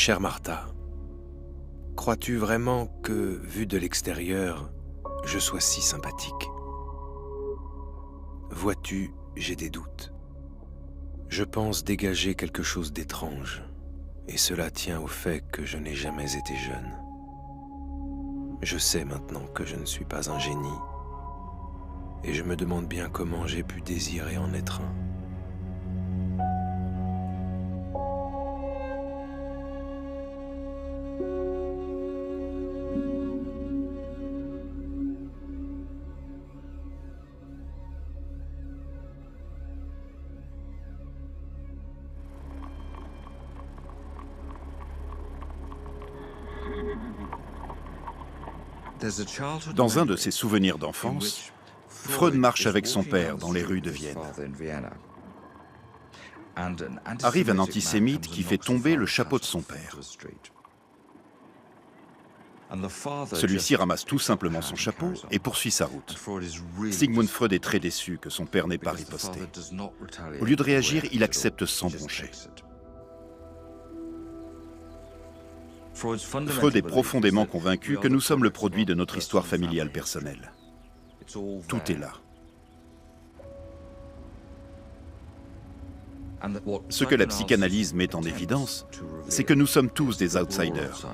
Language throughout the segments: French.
Chère Martha, crois-tu vraiment que, vu de l'extérieur, je sois si sympathique? Vois-tu, j'ai des doutes. Je pense dégager quelque chose d'étrange, et cela tient au fait que je n'ai jamais été jeune. Je sais maintenant que je ne suis pas un génie, et je me demande bien comment j'ai pu désirer en être un. Dans un de ses souvenirs d'enfance, Freud marche avec son père dans les rues de Vienne. Arrive un antisémite qui fait tomber le chapeau de son père. Celui-ci ramasse tout simplement son chapeau et poursuit sa route. Sigmund Freud est très déçu que son père n'ait pas riposté. Au lieu de réagir, il accepte sans broncher. Freud est profondément convaincu que nous sommes le produit de notre histoire familiale personnelle. Tout est là. Ce que la psychanalyse met en évidence, c'est que nous sommes tous des outsiders.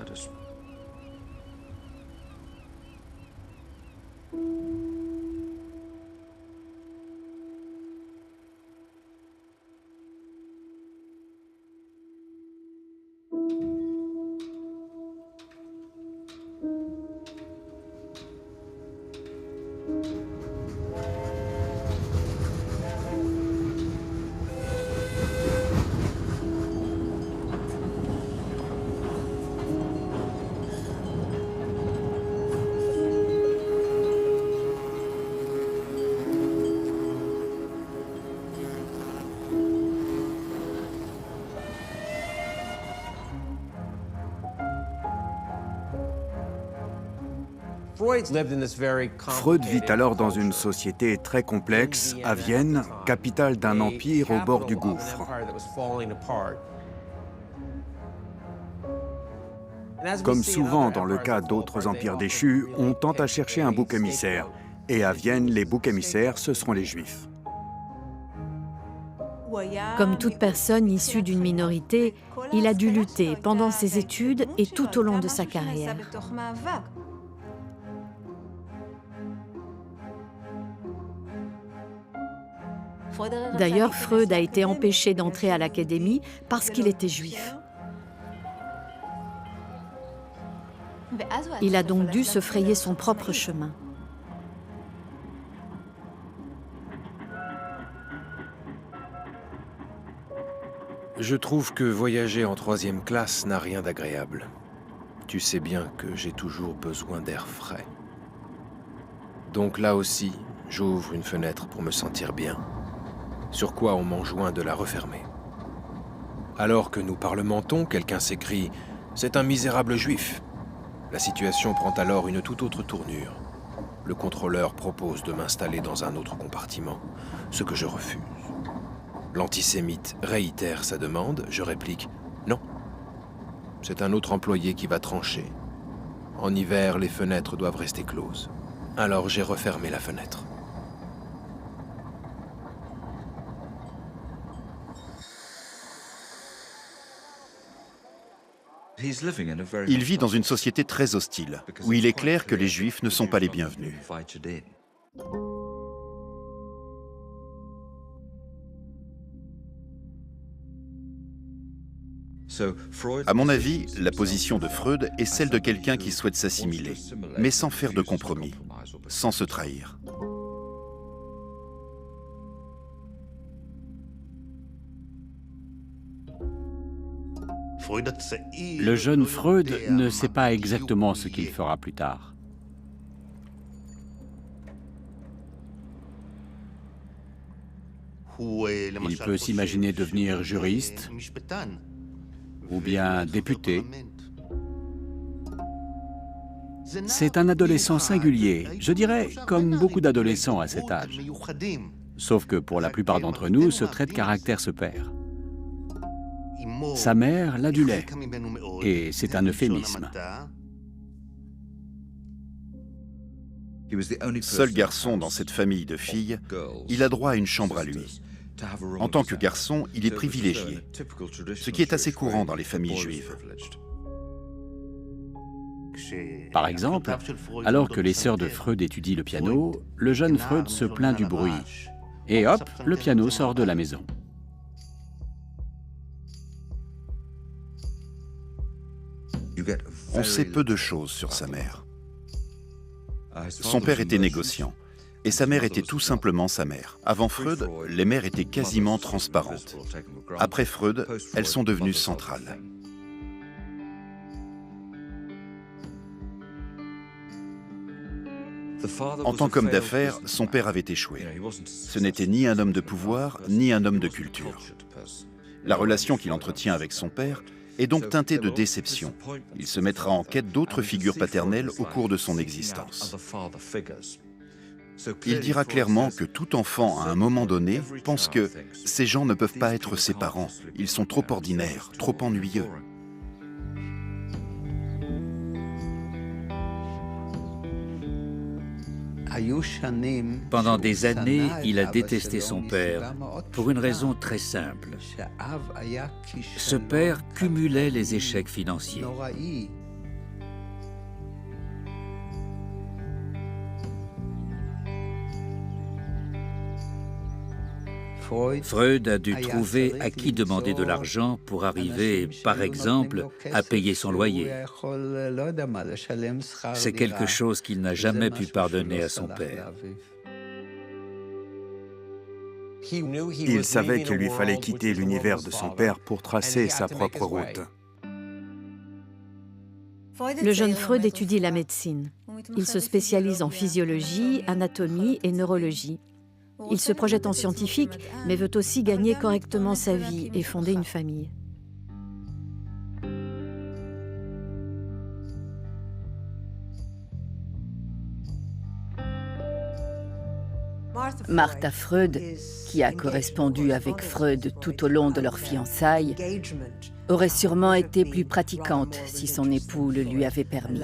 Freud vit alors dans une société très complexe, à Vienne, capitale d'un empire au bord du gouffre. Comme souvent dans le cas d'autres empires déchus, on tente à chercher un bouc émissaire. Et à Vienne, les boucs émissaires, ce seront les Juifs. Comme toute personne issue d'une minorité, il a dû lutter pendant ses études et tout au long de sa carrière. D'ailleurs, Freud a été empêché d'entrer à l'académie parce qu'il était juif. Il a donc dû se frayer son propre chemin. Je trouve que voyager en 3e classe n'a rien d'agréable. Tu sais bien que j'ai toujours besoin d'air frais. Donc là aussi, j'ouvre une fenêtre pour me sentir bien. Sur quoi on m'enjoint de la refermer. Alors que nous parlementons, quelqu'un s'écrie « C'est un misérable juif ». La situation prend alors une toute autre tournure. Le contrôleur propose de m'installer dans un autre compartiment, ce que je refuse. L'antisémite réitère sa demande, je réplique « Non, c'est un autre employé qui va trancher. En hiver, les fenêtres doivent rester closes. » Alors j'ai refermé la fenêtre. Il vit dans une société très hostile, où il est clair que les Juifs ne sont pas les bienvenus. À mon avis, la position de Freud est celle de quelqu'un qui souhaite s'assimiler, mais sans faire de compromis, sans se trahir. Le jeune Freud ne sait pas exactement ce qu'il fera plus tard. Il peut s'imaginer devenir juriste ou bien député. C'est un adolescent singulier, je dirais comme beaucoup d'adolescents à cet âge. Sauf que pour la plupart d'entre nous, ce trait de caractère se perd. Sa mère l'adulait, et c'est un euphémisme. Seul garçon dans cette famille de filles, il a droit à une chambre à lui. En tant que garçon, il est privilégié, ce qui est assez courant dans les familles juives. Par exemple, alors que les sœurs de Freud étudient le piano, le jeune Freud se plaint du bruit. Et hop, le piano sort de la maison. On sait peu de choses sur sa mère. Son père était négociant, et sa mère était tout simplement sa mère. Avant Freud, les mères étaient quasiment transparentes. Après Freud, elles sont devenues centrales. En tant qu'homme d'affaires, son père avait échoué. Ce n'était ni un homme de pouvoir, ni un homme de culture. La relation qu'il entretient avec son père est donc teintée de déception. Il se mettra en quête d'autres figures paternelles au cours de son existence. Il dira clairement que tout enfant, à un moment donné, pense que ces gens ne peuvent pas être ses parents. Ils sont trop ordinaires, trop ennuyeux. Pendant des années, il a détesté son père pour une raison très simple. Ce père cumulait les échecs financiers. Freud a dû trouver à qui demander de l'argent pour arriver, par exemple, à payer son loyer. C'est quelque chose qu'il n'a jamais pu pardonner à son père. Il savait qu'il lui fallait quitter l'univers de son père pour tracer sa propre route. Le jeune Freud étudie la médecine. Il se spécialise en physiologie, anatomie et neurologie. Il se projette en scientifique, mais veut aussi gagner correctement sa vie et fonder une famille. Martha Freud, qui a correspondu avec Freud tout au long de leur fiançailles, aurait sûrement été plus pratiquante si son époux le lui avait permis.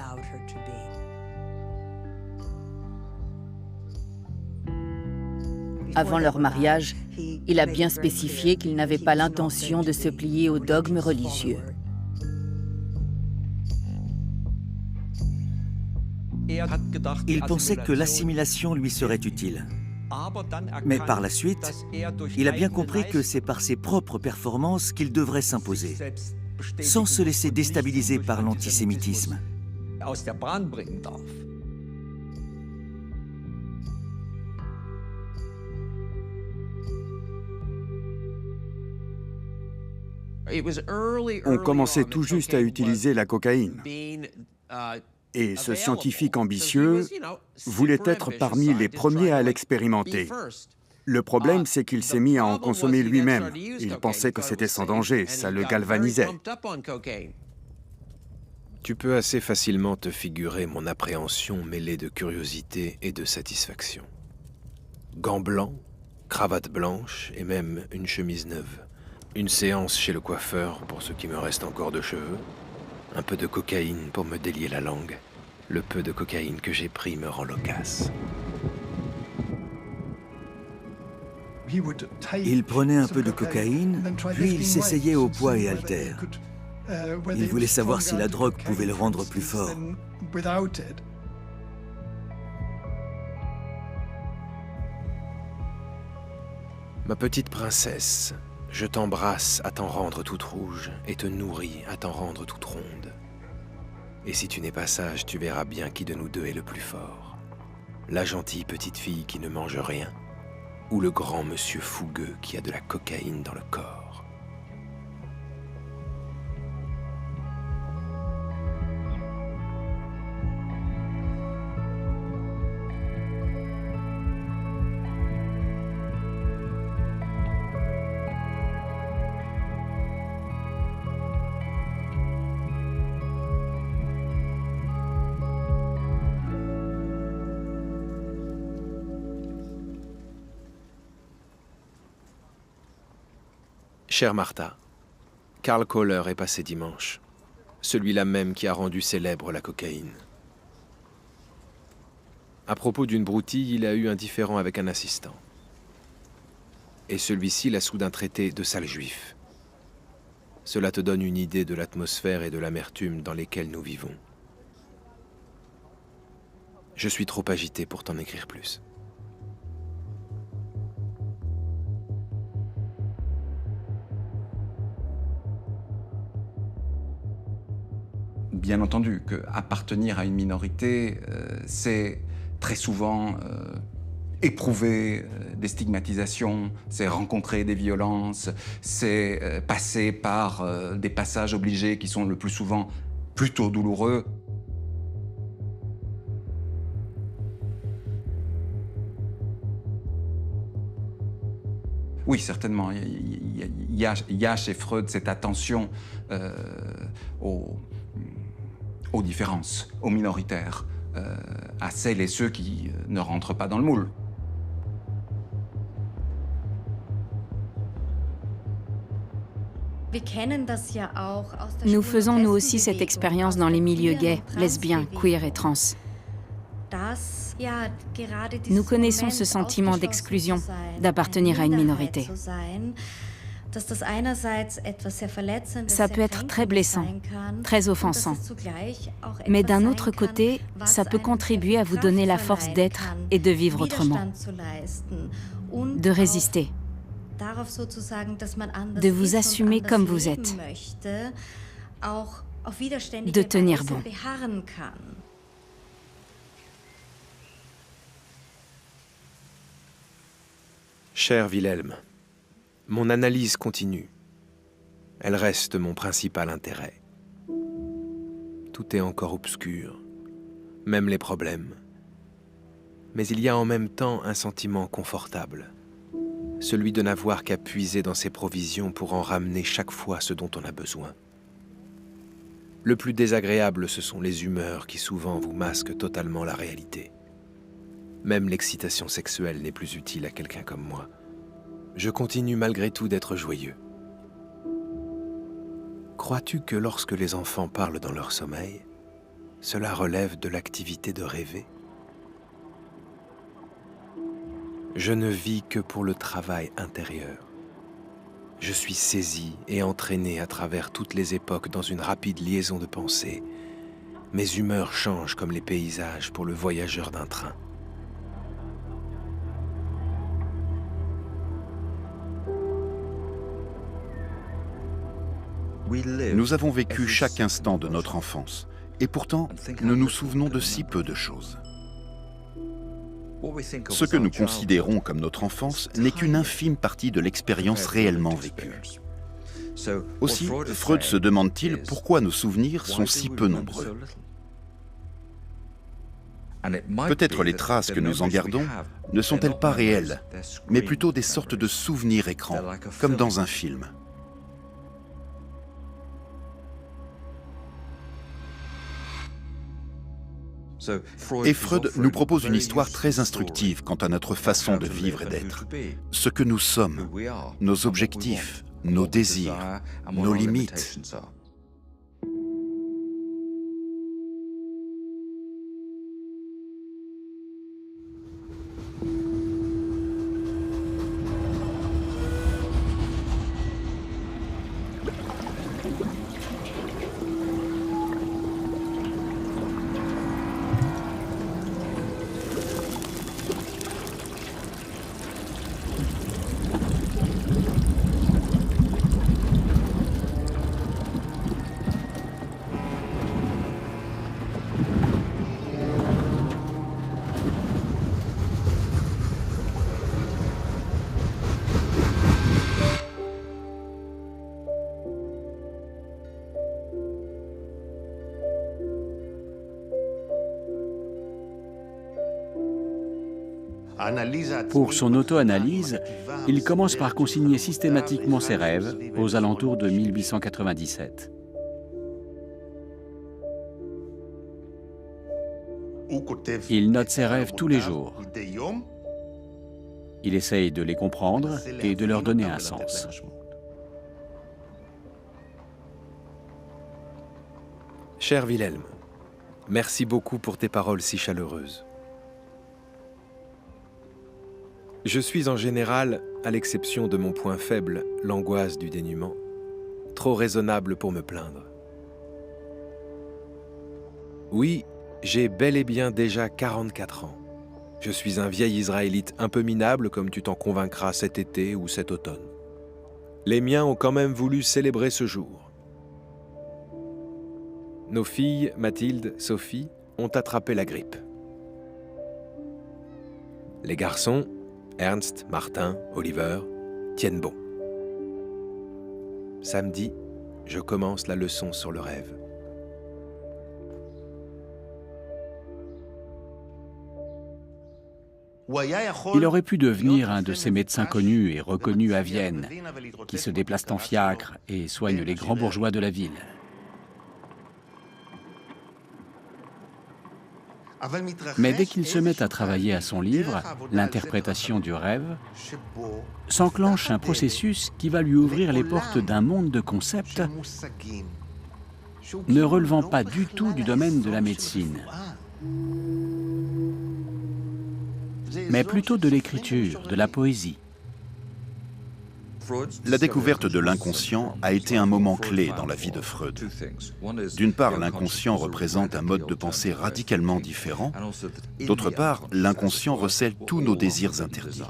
Avant leur mariage, il a bien spécifié qu'il n'avait pas l'intention de se plier aux dogmes religieux. Il pensait que l'assimilation lui serait utile. Mais par la suite, il a bien compris que c'est par ses propres performances qu'il devrait s'imposer, sans se laisser déstabiliser par l'antisémitisme. On commençait tout juste à utiliser la cocaïne. Et ce scientifique ambitieux voulait être parmi les premiers à l'expérimenter. Le problème, c'est qu'il s'est mis à en consommer lui-même. Il pensait que c'était sans danger, ça le galvanisait. Tu peux assez facilement te figurer mon appréhension mêlée de curiosité et de satisfaction. Gants blancs, cravate blanche et même une chemise neuve. Une séance chez le coiffeur pour ce qui me reste encore de cheveux. Un peu de cocaïne pour me délier la langue. Le peu de cocaïne que j'ai pris me rend loquace. Il prenait un peu de cocaïne, puis il s'essayait au poids et haltères. Il voulait savoir si la drogue pouvait le rendre plus fort. Ma petite princesse, je t'embrasse à t'en rendre toute rouge et te nourris à t'en rendre toute ronde. Et si tu n'es pas sage, tu verras bien qui de nous deux est le plus fort. La gentille petite fille qui ne mange rien, ou le grand monsieur fougueux qui a de la cocaïne dans le corps. Chère Martha, Karl Kohler est passé dimanche. Celui-là même qui a rendu célèbre la cocaïne. À propos d'une broutille, il a eu un différend avec un assistant. Et celui-ci l'a soudain traité de sale juif. Cela te donne une idée de l'atmosphère et de l'amertume dans lesquelles nous vivons. Je suis trop agité pour t'en écrire plus. Bien entendu qu'appartenir à une minorité, c'est très souvent éprouver des stigmatisations, c'est rencontrer des violences, c'est passer par des passages obligés qui sont le plus souvent plutôt douloureux. Oui, certainement. Il y a chez Freud cette attention aux différences, aux minoritaires, à celles et ceux qui ne rentrent pas dans le moule. Nous faisons nous aussi cette expérience dans les milieux gays, lesbiens, queer et trans. Nous connaissons ce sentiment d'exclusion, d'appartenir à une minorité. Ça peut être très blessant, très offensant. Mais d'un autre côté, ça peut contribuer à vous donner la force d'être et de vivre autrement, de résister, de vous assumer comme vous êtes, de tenir bon. Cher Wilhelm, mon analyse continue. Elle reste mon principal intérêt. Tout est encore obscur, même les problèmes. Mais il y a en même temps un sentiment confortable, celui de n'avoir qu'à puiser dans ses provisions pour en ramener chaque fois ce dont on a besoin. Le plus désagréable, ce sont les humeurs qui souvent vous masquent totalement la réalité. Même l'excitation sexuelle n'est plus utile à quelqu'un comme moi. Je continue malgré tout d'être joyeux. Crois-tu que lorsque les enfants parlent dans leur sommeil, cela relève de l'activité de rêver? Je ne vis que pour le travail intérieur. Je suis saisi et entraîné à travers toutes les époques dans une rapide liaison de pensées. Mes humeurs changent comme les paysages pour le voyageur d'un train. Nous avons vécu chaque instant de notre enfance, et pourtant, nous nous souvenons de si peu de choses. Ce que nous considérons comme notre enfance n'est qu'une infime partie de l'expérience réellement vécue. Aussi, Freud se demande-t-il pourquoi nos souvenirs sont si peu nombreux. Peut-être les traces que nous en gardons ne sont-elles pas réelles, mais plutôt des sortes de souvenirs écrans, comme dans un film. Et Freud nous propose une histoire très instructive quant à notre façon de vivre et d'être, ce que nous sommes, nos objectifs, nos désirs, nos limites. Pour son auto-analyse, il commence par consigner systématiquement ses rêves aux alentours de 1897. Il note ses rêves tous les jours. Il essaye de les comprendre et de leur donner un sens. Cher Wilhelm, merci beaucoup pour tes paroles si chaleureuses. Je suis en général, à l'exception de mon point faible, l'angoisse du dénuement, trop raisonnable pour me plaindre. Oui, j'ai bel et bien déjà 44 ans. Je suis un vieil Israélite un peu minable, comme tu t'en convaincras cet été ou cet automne. Les miens ont quand même voulu célébrer ce jour. Nos filles, Mathilde, Sophie, ont attrapé la grippe. Les garçons, Ernst, Martin, Oliver, tiennent bon. Samedi, je commence la leçon sur le rêve. Il aurait pu devenir un de ces médecins connus et reconnus à Vienne, qui se déplacent en fiacre et soignent les grands bourgeois de la ville. Mais dès qu'il se met à travailler à son livre, l'interprétation du rêve, s'enclenche un processus qui va lui ouvrir les portes d'un monde de concepts ne relevant pas du tout du domaine de la médecine, mais plutôt de l'écriture, de la poésie. La découverte de l'inconscient a été un moment clé dans la vie de Freud. D'une part, l'inconscient représente un mode de pensée radicalement différent. D'autre part, l'inconscient recèle tous nos désirs interdits.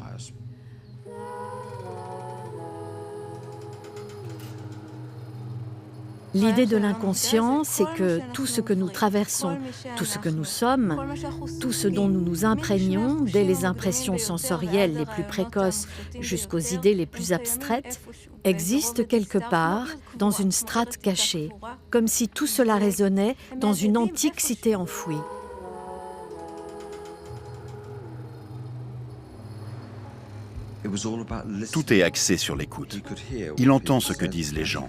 L'idée de l'inconscient, c'est que tout ce que nous traversons, tout ce que nous sommes, tout ce dont nous nous imprégnons, dès les impressions sensorielles les plus précoces jusqu'aux idées les plus abstraites, existe quelque part dans une strate cachée, comme si tout cela résonnait dans une antique cité enfouie. Tout est axé sur l'écoute. Il entend ce que disent les gens,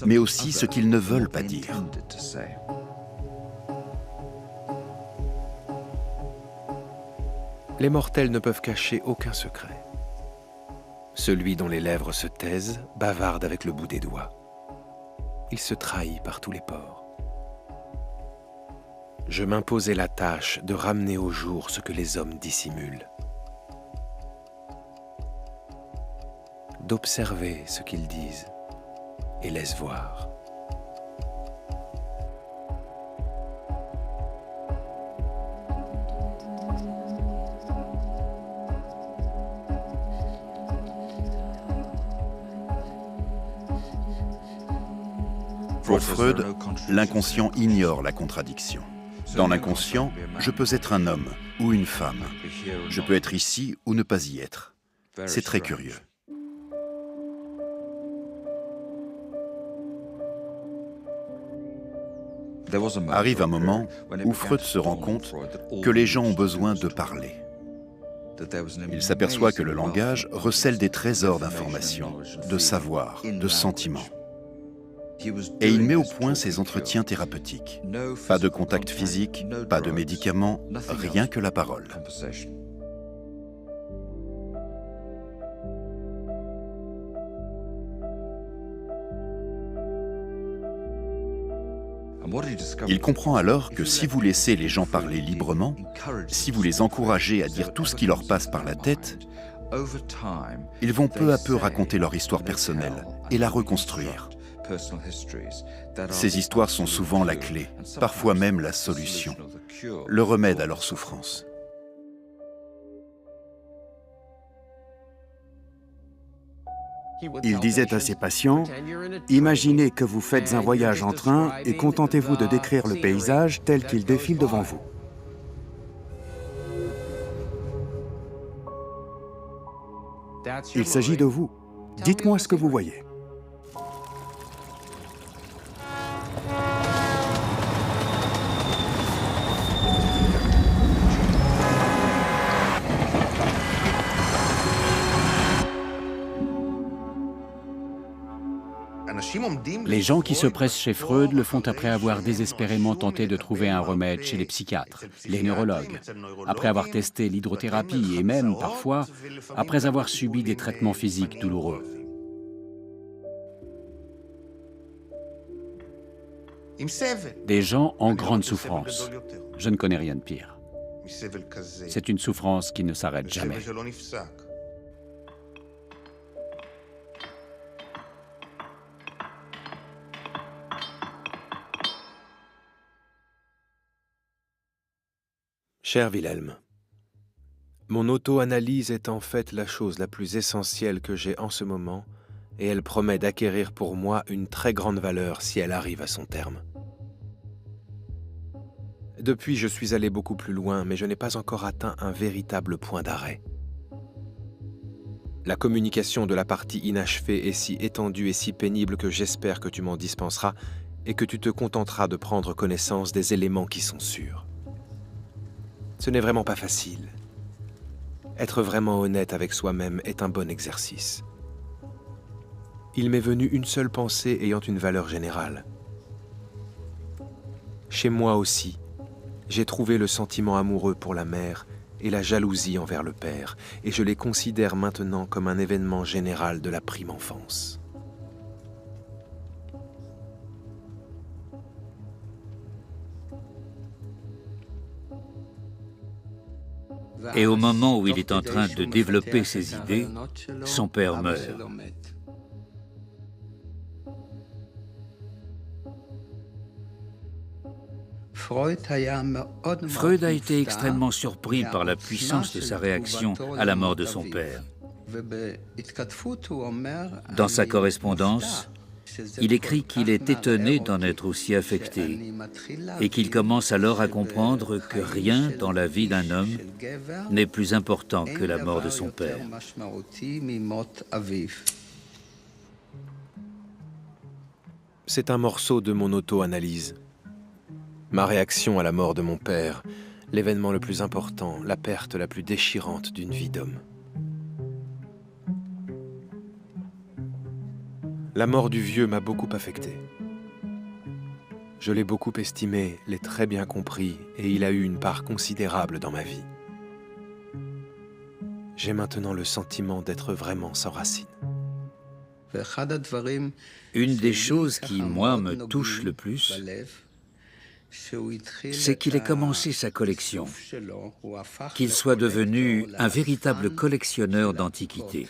mais aussi ce qu'ils ne veulent pas dire. Les mortels ne peuvent cacher aucun secret. Celui dont les lèvres se taisent bavarde avec le bout des doigts. Il se trahit par tous les pores. Je m'imposais la tâche de ramener au jour ce que les hommes dissimulent, d'observer ce qu'ils disent et laissent voir. Pour Freud, l'inconscient ignore la contradiction. Dans l'inconscient, je peux être un homme ou une femme. Je peux être ici ou ne pas y être. C'est très curieux. Arrive un moment où Freud se rend compte que les gens ont besoin de parler. Il s'aperçoit que le langage recèle des trésors d'informations, de savoir, de sentiments. Et il met au point ses entretiens thérapeutiques. Pas de contact physique, pas de médicaments, rien que la parole. Il comprend alors que si vous laissez les gens parler librement, si vous les encouragez à dire tout ce qui leur passe par la tête, ils vont peu à peu raconter leur histoire personnelle et la reconstruire. Ces histoires sont souvent la clé, parfois même la solution, le remède à leur souffrance. Il disait à ses patients, « Imaginez que vous faites un voyage en train et contentez-vous de décrire le paysage tel qu'il défile devant vous. » Il s'agit de vous. Dites-moi ce que vous voyez. Les gens qui se pressent chez Freud le font après avoir désespérément tenté de trouver un remède chez les psychiatres, les neurologues, après avoir testé l'hydrothérapie et même, parfois, après avoir subi des traitements physiques douloureux. Des gens en grande souffrance. Je ne connais rien de pire. C'est une souffrance qui ne s'arrête jamais. Cher Wilhelm, mon auto-analyse est en fait la chose la plus essentielle que j'ai en ce moment, et elle promet d'acquérir pour moi une très grande valeur si elle arrive à son terme. Depuis, je suis allé beaucoup plus loin, mais je n'ai pas encore atteint un véritable point d'arrêt. La communication de la partie inachevée est si étendue et si pénible que j'espère que tu m'en dispenseras et que tu te contenteras de prendre connaissance des éléments qui sont sûrs. Ce n'est vraiment pas facile. Être vraiment honnête avec soi-même est un bon exercice. Il m'est venu une seule pensée ayant une valeur générale. Chez moi aussi, j'ai trouvé le sentiment amoureux pour la mère et la jalousie envers le père, et je les considère maintenant comme un événement général de la prime enfance. Et au moment où il est en train de développer ses idées, son père meurt. Freud a été extrêmement surpris par la puissance de sa réaction à la mort de son père. Dans sa correspondance, il écrit qu'il est étonné d'en être aussi affecté et qu'il commence alors à comprendre que rien dans la vie d'un homme n'est plus important que la mort de son père. C'est un morceau de mon auto-analyse. Ma réaction à la mort de mon père, l'événement le plus important, la perte la plus déchirante d'une vie d'homme. La mort du vieux m'a beaucoup affecté. Je l'ai beaucoup estimé, l'ai très bien compris, et il a eu une part considérable dans ma vie. J'ai maintenant le sentiment d'être vraiment sans racines. Une des choses qui, moi, me touche le plus, c'est qu'il ait commencé sa collection, qu'il soit devenu un véritable collectionneur d'antiquités.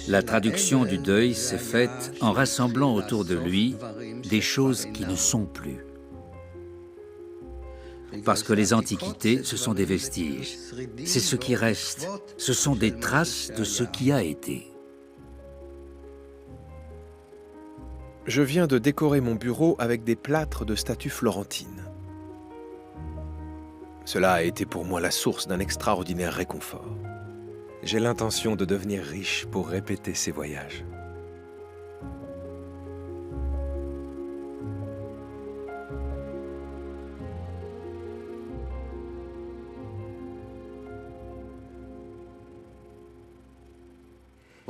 La traduction du deuil s'est faite en rassemblant autour de lui des choses qui ne sont plus. Parce que les antiquités, ce sont des vestiges. C'est ce qui reste. Ce sont des traces de ce qui a été. Je viens de décorer mon bureau avec des plâtres de statues florentines. Cela a été pour moi la source d'un extraordinaire réconfort. J'ai l'intention de devenir riche pour répéter ces voyages.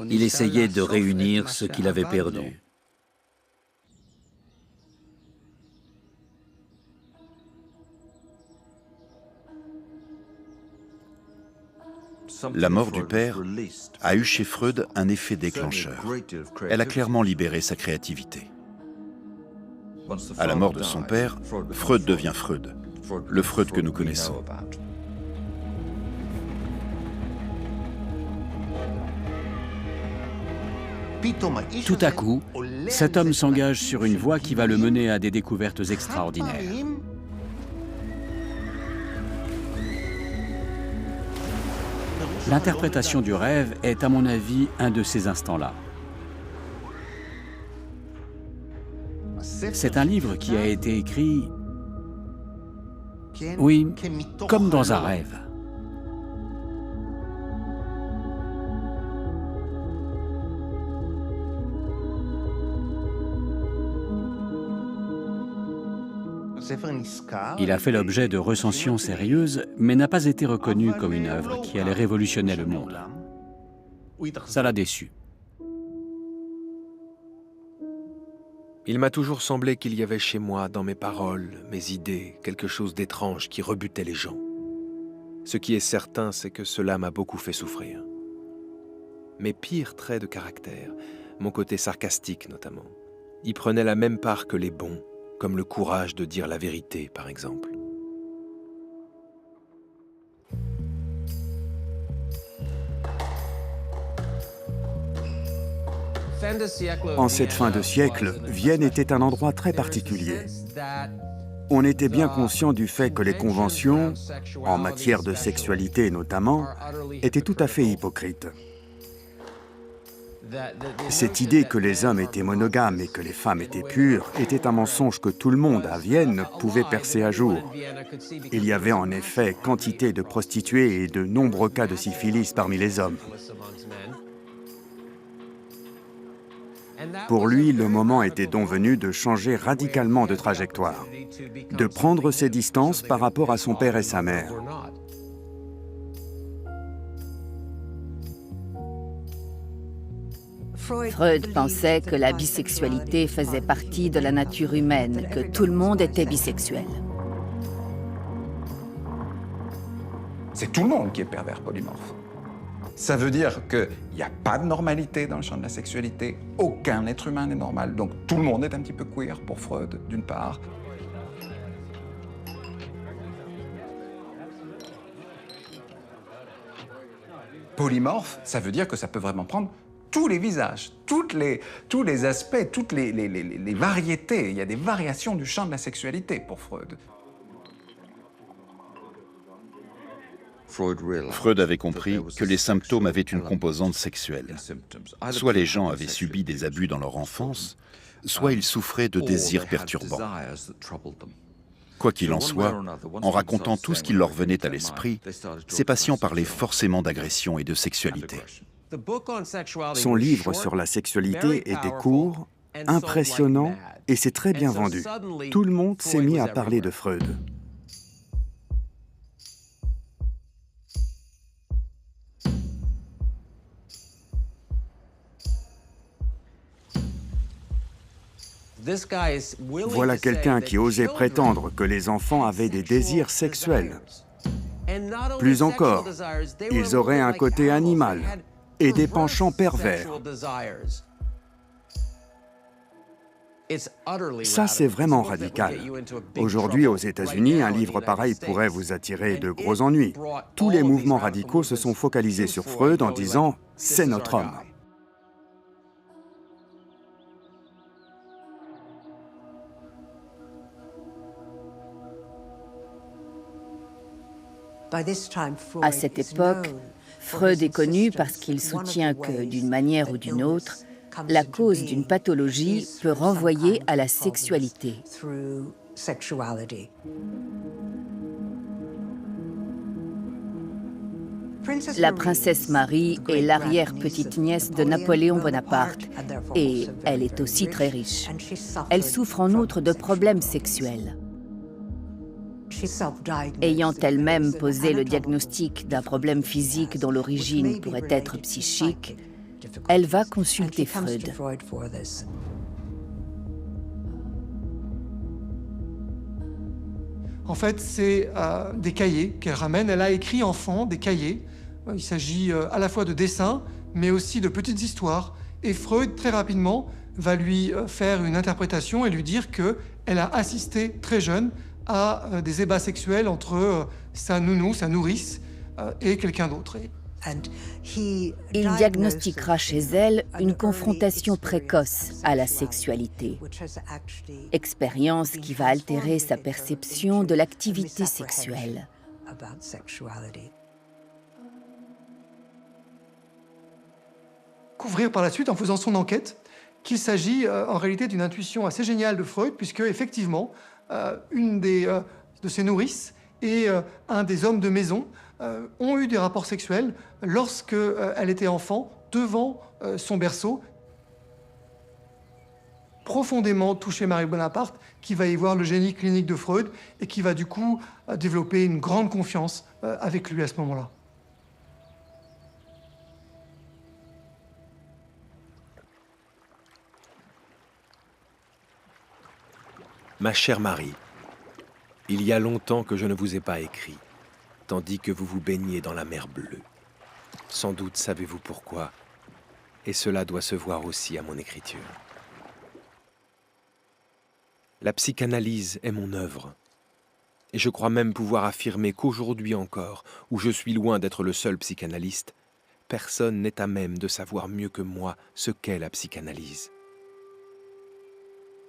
Il essayait de réunir ce qu'il avait perdu. La mort du père a eu chez Freud un effet déclencheur. Elle a clairement libéré sa créativité. À la mort de son père, Freud devient Freud, le Freud que nous connaissons. Tout à coup, cet homme s'engage sur une voie qui va le mener à des découvertes extraordinaires. L'interprétation du rêve est, à mon avis, un de ces instants-là. C'est un livre qui a été écrit, oui, comme dans un rêve. Il a fait l'objet de recensions sérieuses, mais n'a pas été reconnu comme une œuvre qui allait révolutionner le monde. Ça l'a déçu. Il m'a toujours semblé qu'il y avait chez moi, dans mes paroles, mes idées, quelque chose d'étrange qui rebutait les gens. Ce qui est certain, c'est que cela m'a beaucoup fait souffrir. Mes pires traits de caractère, mon côté sarcastique notamment, y prenaient la même part que les bons, comme le courage de dire la vérité, par exemple. En cette fin de siècle, Vienne était un endroit très particulier. On était bien conscient du fait que les conventions, en matière de sexualité notamment, étaient tout à fait hypocrites. Cette idée que les hommes étaient monogames et que les femmes étaient pures était un mensonge que tout le monde à Vienne pouvait percer à jour. Il y avait en effet quantité de prostituées et de nombreux cas de syphilis parmi les hommes. Pour lui, le moment était donc venu de changer radicalement de trajectoire, de prendre ses distances par rapport à son père et sa mère. Freud pensait que la bisexualité faisait partie de la nature humaine, que tout le monde était bisexuel. C'est tout le monde qui est pervers polymorphe. Ça veut dire qu'il n'y a pas de normalité dans le champ de la sexualité. Aucun être humain n'est normal. Donc tout le monde est un petit peu queer pour Freud, d'une part. Polymorphe, ça veut dire que ça peut vraiment prendre tous les visages, tous les aspects, toutes les variétés. Il y a des variations du champ de la sexualité pour Freud. Freud avait compris que les symptômes avaient une composante sexuelle. Soit les gens avaient subi des abus dans leur enfance, soit ils souffraient de désirs perturbants. Quoi qu'il en soit, en racontant tout ce qui leur venait à l'esprit, ces patients parlaient forcément d'agression et de sexualité. Son livre sur la sexualité était court, impressionnant et c'est très bien vendu. Tout le monde s'est mis à parler de Freud. Voilà quelqu'un qui osait prétendre que les enfants avaient des désirs sexuels. Plus encore, ils auraient un côté animal et des penchants pervers. Ça, c'est vraiment radical. Aujourd'hui, aux États-Unis, un livre pareil pourrait vous attirer de gros ennuis. Tous les mouvements radicaux se sont focalisés sur Freud en disant « c'est notre homme ». À cette époque, Freud est connu parce qu'il soutient que, d'une manière ou d'une autre, la cause d'une pathologie peut renvoyer à la sexualité. La princesse Marie est l'arrière-petite-nièce de Napoléon Bonaparte et elle est aussi très riche. Elle souffre en outre de problèmes sexuels. Ayant elle-même posé le diagnostic d'un problème physique dont l'origine pourrait être psychique, elle va consulter Freud. En fait, c'est des cahiers qu'elle ramène. Elle a écrit enfant des cahiers. Il s'agit à la fois de dessins, mais aussi de petites histoires. Et Freud, très rapidement, va lui faire une interprétation et lui dire qu'elle a assisté très jeune à des ébats sexuels entre sa nounou, sa nourrice, et quelqu'un d'autre. Il diagnostiquera chez elle une confrontation précoce à la sexualité, expérience qui va altérer sa perception de l'activité sexuelle. Découvrir par la suite, en faisant son enquête, qu'il s'agit en réalité d'une intuition assez géniale de Freud, puisque effectivement, une de ses nourrices et un des hommes de maison ont eu des rapports sexuels lorsqu'elle était enfant, devant son berceau. Profondément touché Marie Bonaparte, qui va y voir le génie clinique de Freud et qui va du coup développer une grande confiance avec lui à ce moment-là. Ma chère Marie, il y a longtemps que je ne vous ai pas écrit, tandis que vous vous baignez dans la mer bleue. Sans doute savez-vous pourquoi, et cela doit se voir aussi à mon écriture. La psychanalyse est mon œuvre, et je crois même pouvoir affirmer qu'aujourd'hui encore, où je suis loin d'être le seul psychanalyste, personne n'est à même de savoir mieux que moi ce qu'est la psychanalyse.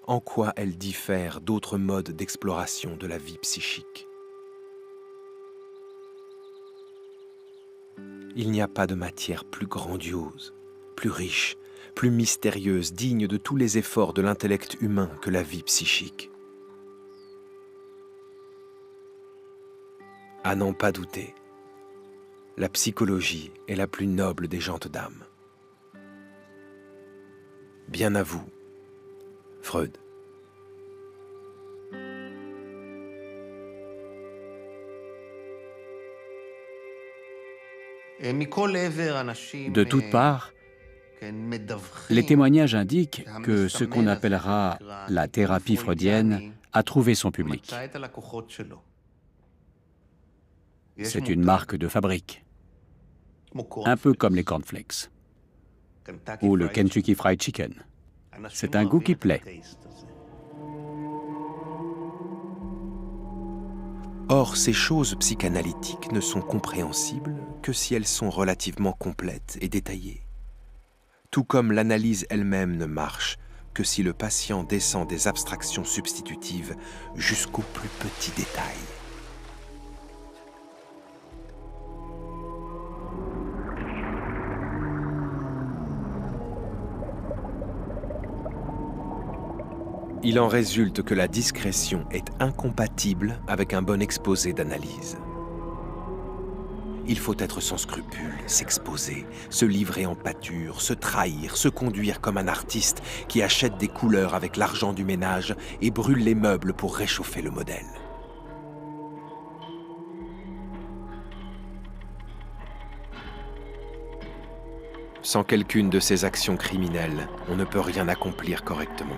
En quoi elle diffère d'autres modes d'exploration de la vie psychique. Il n'y a pas de matière plus grandiose, plus riche, plus mystérieuse, digne de tous les efforts de l'intellect humain que la vie psychique. À n'en pas douter, la psychologie est la plus noble des gentes d'âme. Bien à vous, Freud. De toutes parts, les témoignages indiquent que ce qu'on appellera la thérapie freudienne a trouvé son public. C'est une marque de fabrique, un peu comme les cornflakes ou le Kentucky Fried Chicken. C'est un goût qui plaît. Or, ces choses psychanalytiques ne sont compréhensibles que si elles sont relativement complètes et détaillées. Tout comme l'analyse elle-même ne marche que si le patient descend des abstractions substitutives jusqu'aux plus petits détails. Il en résulte que la discrétion est incompatible avec un bon exposé d'analyse. Il faut être sans scrupule, s'exposer, se livrer en pâture, se trahir, se conduire comme un artiste qui achète des couleurs avec l'argent du ménage et brûle les meubles pour réchauffer le modèle. Sans quelqu'une de ces actions criminelles, on ne peut rien accomplir correctement.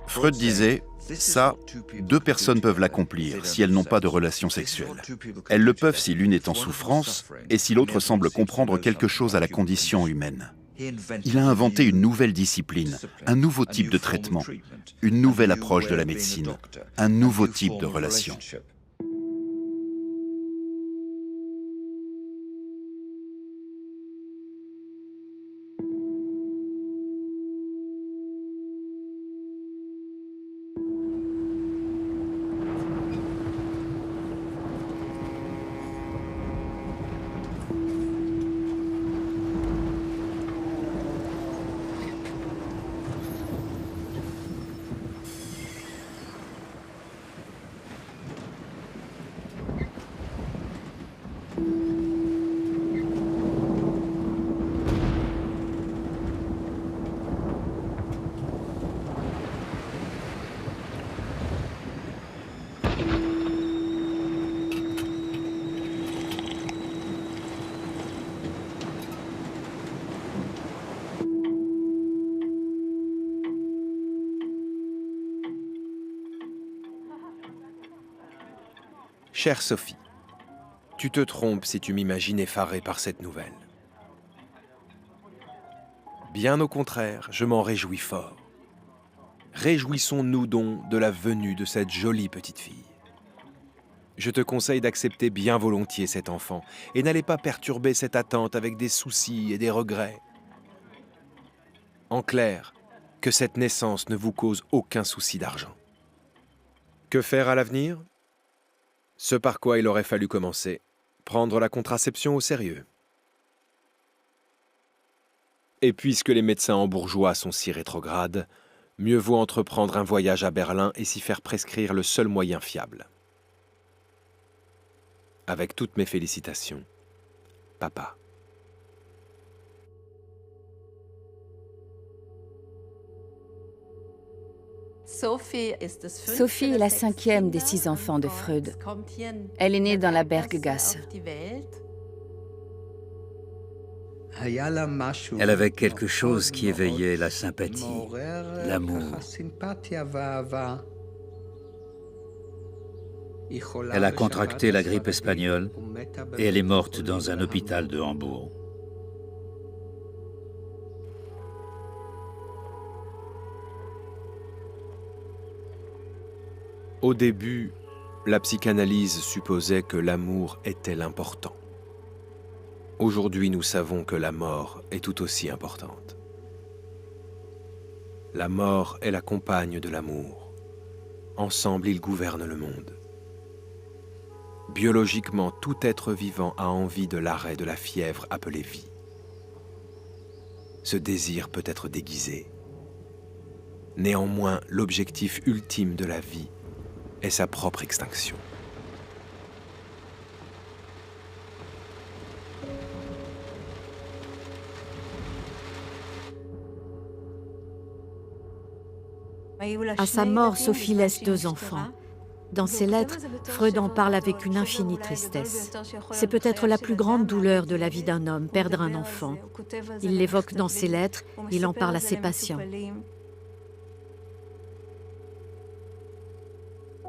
Freud disait « ça, deux personnes peuvent l'accomplir si elles n'ont pas de relation sexuelle. Elles le peuvent si l'une est en souffrance et si l'autre semble comprendre quelque chose à la condition humaine. » Il a inventé une nouvelle discipline, un nouveau type de traitement, une nouvelle approche de la médecine, un nouveau type de relation. Chère Sophie, tu te trompes si tu m'imagines effarée par cette nouvelle. Bien au contraire, je m'en réjouis fort. Réjouissons-nous donc de la venue de cette jolie petite fille. Je te conseille d'accepter bien volontiers cet enfant et n'allez pas perturber cette attente avec des soucis et des regrets. En clair, que cette naissance ne vous cause aucun souci d'argent. Que faire à l'avenir ? Ce par quoi il aurait fallu commencer, prendre la contraception au sérieux. Et puisque les médecins en bourgeois sont si rétrogrades, mieux vaut entreprendre un voyage à Berlin et s'y faire prescrire le seul moyen fiable. Avec toutes mes félicitations, Papa. Sophie est la 5e des 6 enfants de Freud. Elle est née dans la Berggasse. Elle avait quelque chose qui éveillait la sympathie, l'amour. Elle a contracté la grippe espagnole et elle est morte dans un hôpital de Hambourg. Au début, la psychanalyse supposait que l'amour était l'important. Aujourd'hui, nous savons que la mort est tout aussi importante. La mort est la compagne de l'amour. Ensemble, ils gouvernent le monde. Biologiquement, tout être vivant a envie de l'arrêt de la fièvre appelée vie. Ce désir peut être déguisé. Néanmoins, l'objectif ultime de la vie est sa propre extinction. À sa mort, Sophie laisse 2 enfants. Dans ses lettres, Freud en parle avec une infinie tristesse. C'est peut-être la plus grande douleur de la vie d'un homme, perdre un enfant. Il l'évoque dans ses lettres, il en parle à ses patients.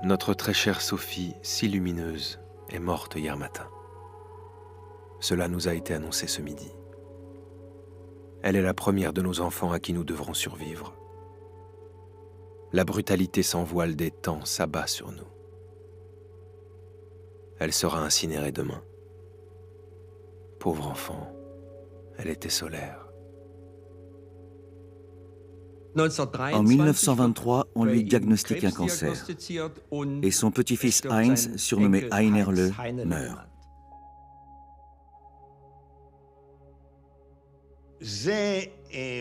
Notre très chère Sophie, si lumineuse, est morte hier matin. Cela nous a été annoncé ce midi. Elle est la première de nos enfants à qui nous devrons survivre. La brutalité sans voile des temps s'abat sur nous. Elle sera incinérée demain. Pauvre enfant, elle était solaire. En 1923, on lui diagnostique un cancer et son petit-fils Heinz, surnommé Heinerle, meurt.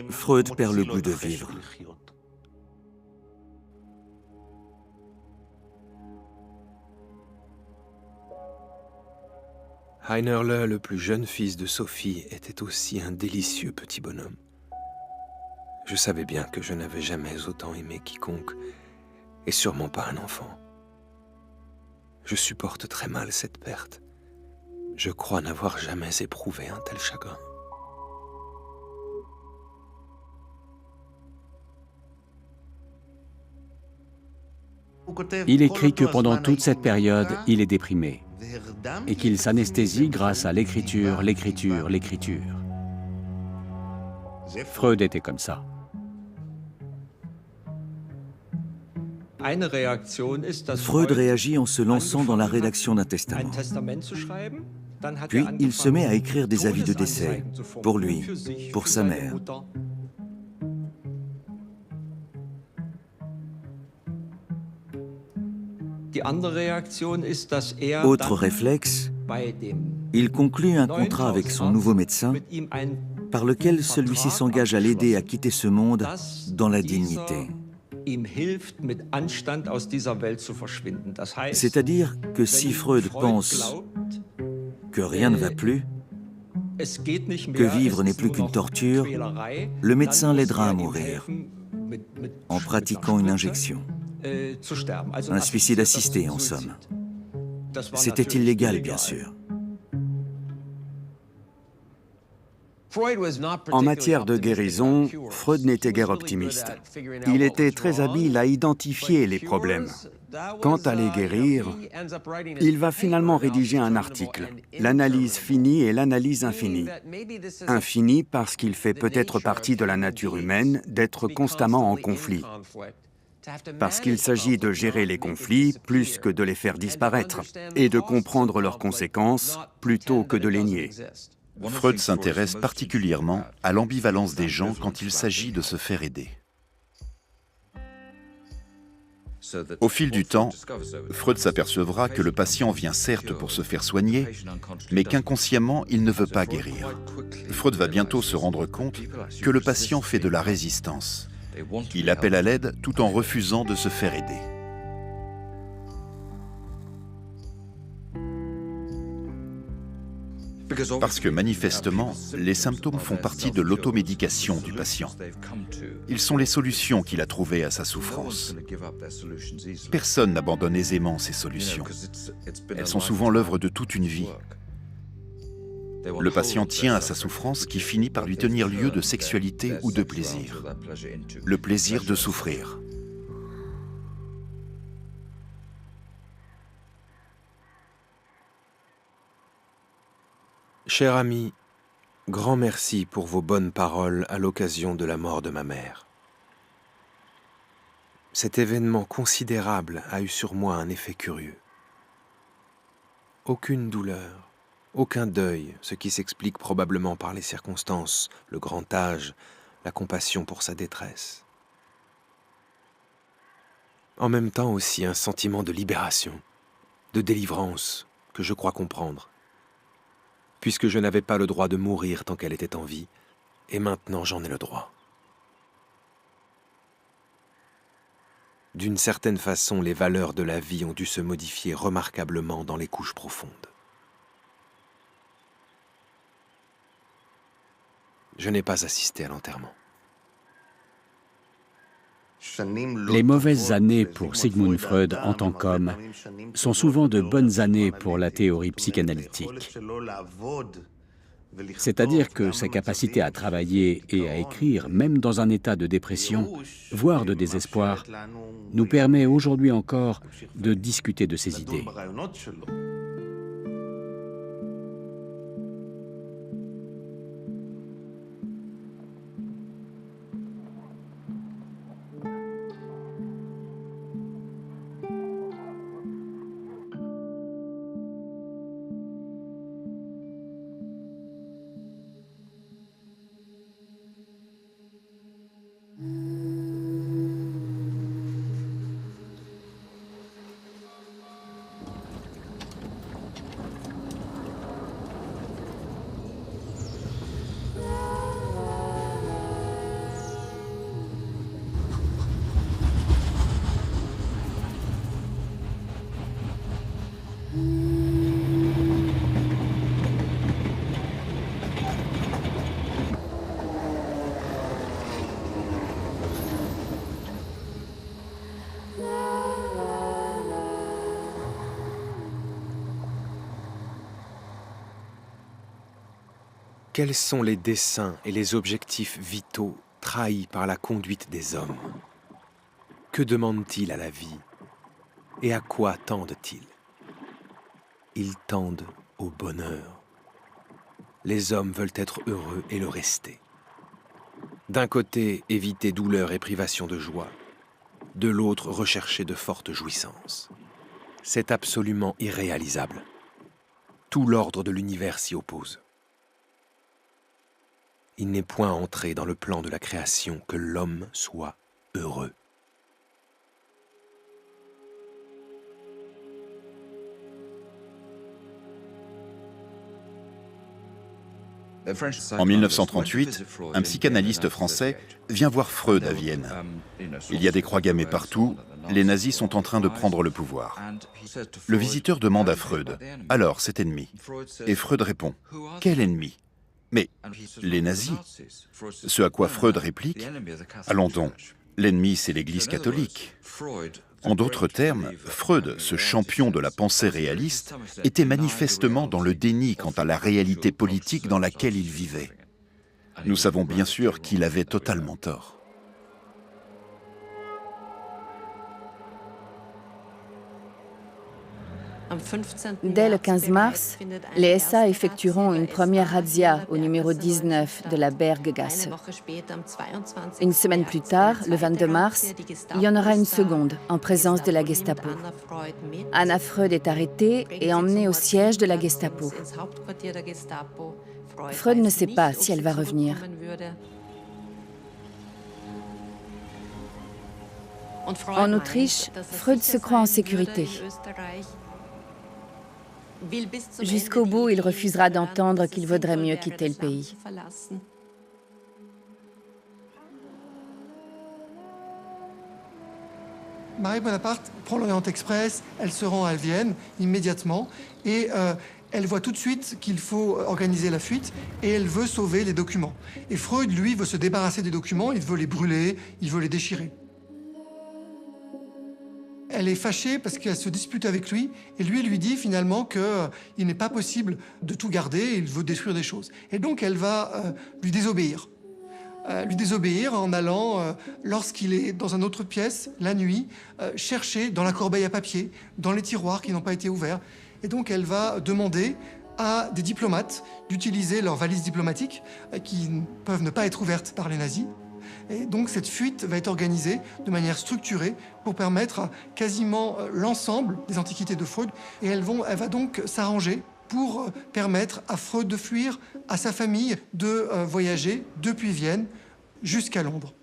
Freud perd le goût de vivre. Heinerle, le plus jeune fils de Sophie, était aussi un délicieux petit bonhomme. Je savais bien que je n'avais jamais autant aimé quiconque, et sûrement pas un enfant. Je supporte très mal cette perte. Je crois n'avoir jamais éprouvé un tel chagrin. Il écrit que pendant toute cette période, il est déprimé et qu'il s'anesthésie grâce à l'écriture, l'écriture, l'écriture. Freud était comme ça. Freud réagit en se lançant dans la rédaction d'un testament. Puis il se met à écrire des avis de décès, pour lui, pour sa mère. Autre réflexe, il conclut un contrat avec son nouveau médecin par lequel celui-ci s'engage à l'aider à quitter ce monde dans la dignité. C'est-à-dire que si Freud pense que rien ne va plus, que vivre n'est plus qu'une torture, le médecin l'aidera à mourir en pratiquant une injection. Un suicide assisté, en somme. C'était illégal, bien sûr. En matière de guérison, Freud n'était guère optimiste. Il était très habile à identifier les problèmes. Quant à les guérir, il va finalement rédiger un article, l'analyse finie et l'analyse infinie. Infinie parce qu'il fait peut-être partie de la nature humaine d'être constamment en conflit. Parce qu'il s'agit de gérer les conflits plus que de les faire disparaître, et de comprendre leurs conséquences plutôt que de les nier. Freud s'intéresse particulièrement à l'ambivalence des gens quand il s'agit de se faire aider. Au fil du temps, Freud s'apercevra que le patient vient certes pour se faire soigner, mais qu'inconsciemment, il ne veut pas guérir. Freud va bientôt se rendre compte que le patient fait de la résistance. Il appelle à l'aide tout en refusant de se faire aider. Parce que manifestement, les symptômes font partie de l'automédication du patient. Ils sont les solutions qu'il a trouvées à sa souffrance. Personne n'abandonne aisément ces solutions. Elles sont souvent l'œuvre de toute une vie. Le patient tient à sa souffrance qui finit par lui tenir lieu de sexualité ou de plaisir. Le plaisir de souffrir. Cher ami, grand merci pour vos bonnes paroles à l'occasion de la mort de ma mère. Cet événement considérable a eu sur moi un effet curieux. Aucune douleur, aucun deuil, ce qui s'explique probablement par les circonstances, le grand âge, la compassion pour sa détresse. En même temps aussi un sentiment de libération, de délivrance que je crois comprendre, puisque je n'avais pas le droit de mourir tant qu'elle était en vie, et maintenant j'en ai le droit. D'une certaine façon, les valeurs de la vie ont dû se modifier remarquablement dans les couches profondes. Je n'ai pas assisté à l'enterrement. Les mauvaises années pour Sigmund Freud en tant qu'homme sont souvent de bonnes années pour la théorie psychanalytique. C'est-à-dire que sa capacité à travailler et à écrire, même dans un état de dépression, voire de désespoir, nous permet aujourd'hui encore de discuter de ses idées. Quels sont les desseins et les objectifs vitaux trahis par la conduite des hommes? Que demandent-ils à la vie? Et à quoi tendent-ils? Ils tendent au bonheur. Les hommes veulent être heureux et le rester. D'un côté, éviter douleur et privation de joie. De l'autre, rechercher de fortes jouissances. C'est absolument irréalisable. Tout l'ordre de l'univers s'y oppose. Il n'est point entré dans le plan de la création que l'homme soit heureux. En 1938, un psychanalyste français vient voir Freud à Vienne. Il y a des croix gammées partout, les nazis sont en train de prendre le pouvoir. Le visiteur demande à Freud « Alors, cet ennemi ?» Et Freud répond « Quel ennemi ?» Mais les nazis. Ce à quoi Freud réplique « Allons donc, l'ennemi c'est l'Église catholique. » En d'autres termes, Freud, ce champion de la pensée réaliste, était manifestement dans le déni quant à la réalité politique dans laquelle il vivait. Nous savons bien sûr qu'il avait totalement tort. Dès le 15 mars, les SA effectueront une première razzia au numéro 19 de la Berggasse. Une semaine plus tard, le 22 mars, il y en aura une seconde en présence de la Gestapo. Anna Freud est arrêtée et emmenée au siège de la Gestapo. Freud ne sait pas si elle va revenir. En Autriche, Freud se croit en sécurité. Jusqu'au bout, il refusera d'entendre qu'il vaudrait mieux quitter le pays. Marie Bonaparte prend l'Orient Express, elle se rend à Vienne immédiatement et elle voit tout de suite qu'il faut organiser la fuite et elle veut sauver les documents. Et Freud, lui, veut se débarrasser des documents, il veut les brûler, il veut les déchirer. elle est fâchée parce qu'elle se dispute avec lui, et lui dit finalement qu'il n'est pas possible de tout garder, et il veut détruire des choses. Et donc elle va lui désobéir. En allant, lorsqu'il est dans une autre pièce, la nuit, chercher dans la corbeille à papier, dans les tiroirs qui n'ont pas été ouverts. Et donc elle va demander à des diplomates d'utiliser leurs valises diplomatiques qui peuvent ne pas être ouvertes par les nazis. Et donc cette fuite va être organisée de manière structurée pour permettre à quasiment l'ensemble des antiquités de Freud. Et elle va donc s'arranger pour permettre à Freud de fuir, à sa famille de voyager depuis Vienne jusqu'à Londres.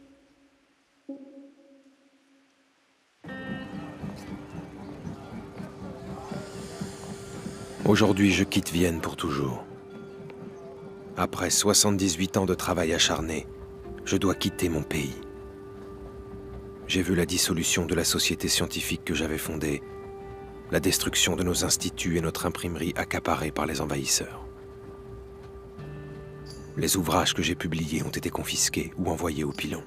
Aujourd'hui, je quitte Vienne pour toujours. Après 78 ans de travail acharné, je dois quitter mon pays. J'ai vu la dissolution de la société scientifique que j'avais fondée, la destruction de nos instituts et notre imprimerie accaparée par les envahisseurs. Les ouvrages que j'ai publiés ont été confisqués ou envoyés au pilon.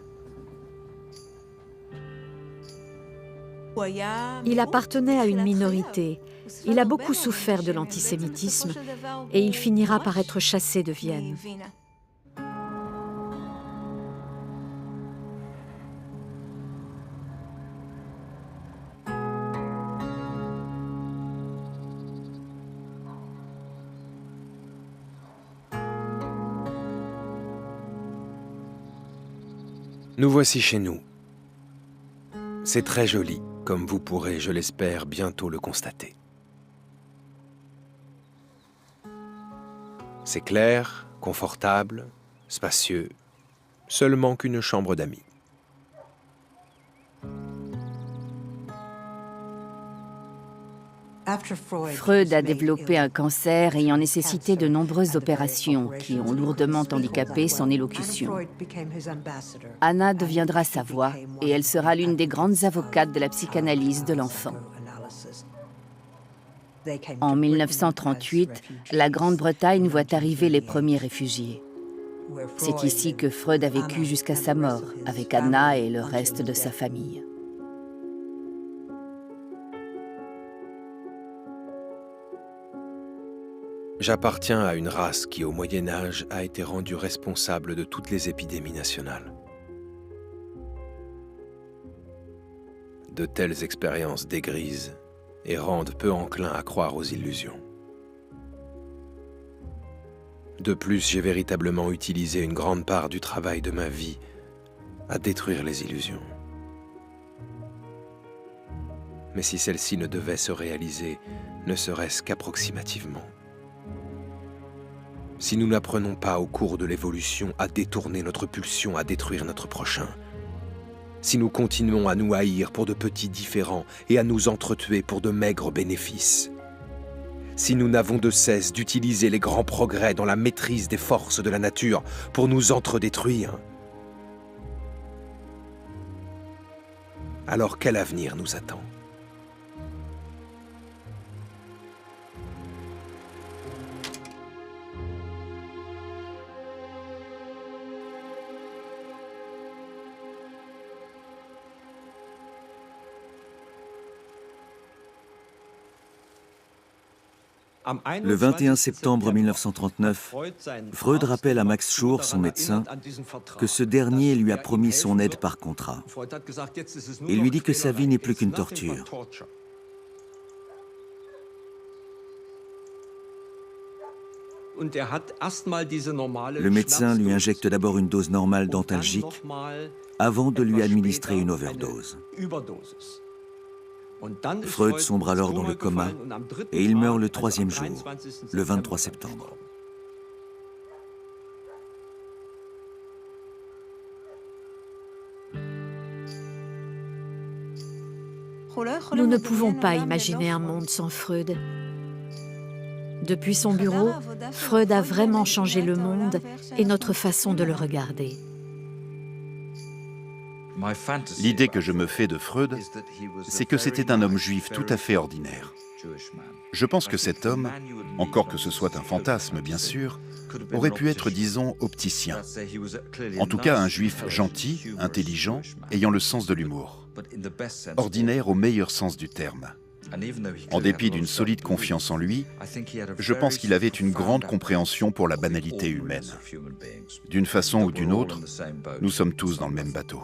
Il appartenait à une minorité. Il a beaucoup souffert de l'antisémitisme et il finira par être chassé de Vienne. Nous voici chez nous. C'est très joli, comme vous pourrez, je l'espère, bientôt le constater. C'est clair, confortable, spacieux, seulement qu'une chambre d'amis. Freud a développé un cancer ayant nécessité de nombreuses opérations qui ont lourdement handicapé son élocution. Anna deviendra sa voix et elle sera l'une des grandes avocates de la psychanalyse de l'enfant. En 1938, la Grande-Bretagne voit arriver les premiers réfugiés. C'est ici que Freud a vécu jusqu'à sa mort, avec Anna et le reste de sa famille. J'appartiens à une race qui, au Moyen-Âge, a été rendue responsable de toutes les épidémies nationales. De telles expériences dégrisent et rendent peu enclins à croire aux illusions. De plus, j'ai véritablement utilisé une grande part du travail de ma vie à détruire les illusions. Mais si celle-ci ne devait se réaliser, ne serait-ce qu'approximativement. Si nous n'apprenons pas au cours de l'évolution à détourner notre pulsion à détruire notre prochain, si nous continuons à nous haïr pour de petits différends et à nous entretuer pour de maigres bénéfices, si nous n'avons de cesse d'utiliser les grands progrès dans la maîtrise des forces de la nature pour nous entre-détruire, alors quel avenir nous attend ? Le 21 septembre 1939, Freud rappelle à Max Schur, son médecin, que ce dernier lui a promis son aide par contrat. Il lui dit que sa vie n'est plus qu'une torture. Le médecin lui injecte d'abord une dose normale d'antalgique avant de lui administrer une overdose. Freud sombre alors dans le coma et il meurt le troisième jour, le 23 septembre. Nous ne pouvons pas imaginer un monde sans Freud. Depuis son bureau, Freud a vraiment changé le monde et notre façon de le regarder. L'idée que je me fais de Freud, c'est que c'était un homme juif tout à fait ordinaire. Je pense que cet homme, encore que ce soit un fantasme bien sûr, aurait pu être, disons, opticien. En tout cas, un juif gentil, intelligent, ayant le sens de l'humour. ordinaire au meilleur sens du terme. En dépit d'une solide confiance en lui, je pense qu'il avait une grande compréhension pour la banalité humaine. D'une façon ou d'une autre, nous sommes tous dans le même bateau.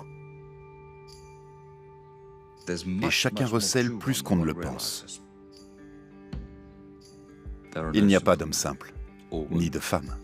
Et chacun recèle plus qu'on ne le pense. Il n'y a pas d'homme simple, ni de femme.